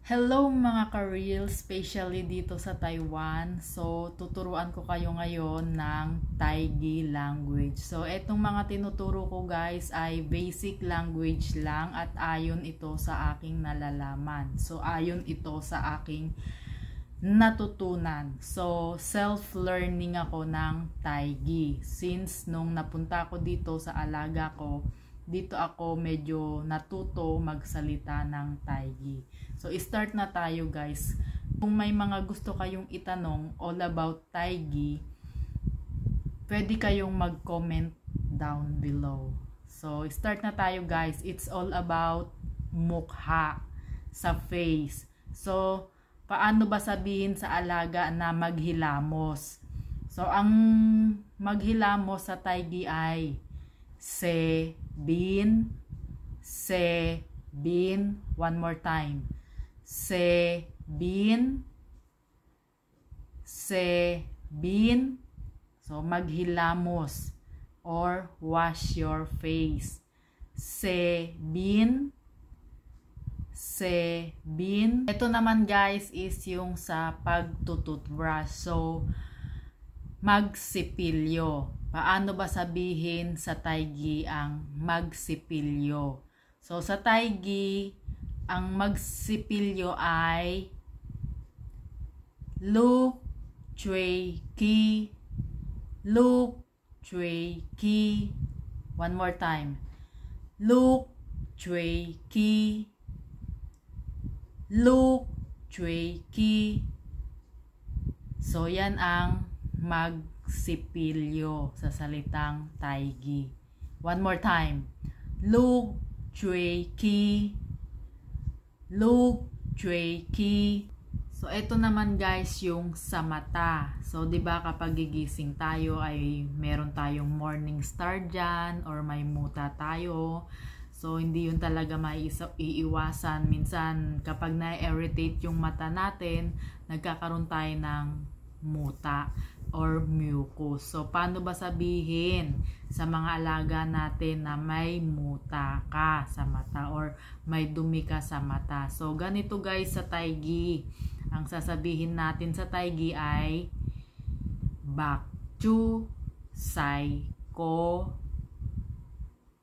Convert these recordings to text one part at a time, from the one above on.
Hello mga ka-real, especially dito sa Taiwan. So, tuturuan ko kayo ngayon ng Taigi language. So, etong mga tinuturo ko guys ay basic language lang at ayon ito sa aking nalalaman. So, ayon ito sa aking natutunan. So, self-learning ako ng Taigi. Since nung napunta ako dito sa alaga ko, dito ako medyo natuto magsalita ng Taigi. So, start na tayo guys. Kung may mga gusto kayong itanong all about Taigi, pwede kayong mag-comment down below. So, start na tayo guys. It's all about mukha, sa face. So, paano ba sabihin sa alaga na maghilamos? So, ang maghilamos sa Taigi ay se bin, one more time. Se bin. So, maghilamos or wash your face. Se bin. Ito naman guys is yung sa pagtututbrush. So, magsipilyo. Paano ba sabihin sa Taigi ang magsipilyo? So, sa Taigi, ang magsipilyo ay Luk Chui Ki. One more time. Luk Chui Ki. So, yan ang magsipilyo sa salitang Taigi. One more time. Luk Chui Ki. So, ito naman guys yung sa mata. So, di ba kapag gigising tayo ay meron tayong morning star dyan or may muta tayo. So, hindi yun talaga maiiwasan. Minsan, kapag na-irritate yung mata natin, nagkakaroon tayo ng muta or mucus. So, paano ba sabihin sa mga alaga natin na may muta ka sa mata or may dumi ka sa mata? So, ganito guys sa Taigi. Ang sasabihin natin sa Taigi ay Bakchu Sai Ko.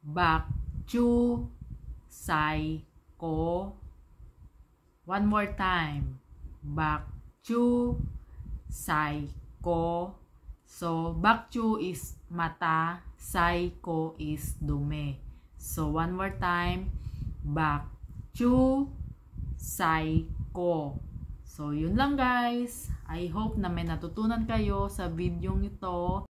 Bakchu Sai Ko. One more time. Bakchu Sai Ko. So, Bakchu is mata, Sai Ko is dumi. So, one more time. Bakchu Sai Ko. So, yun lang guys. I hope na may natutunan kayo sa video ito.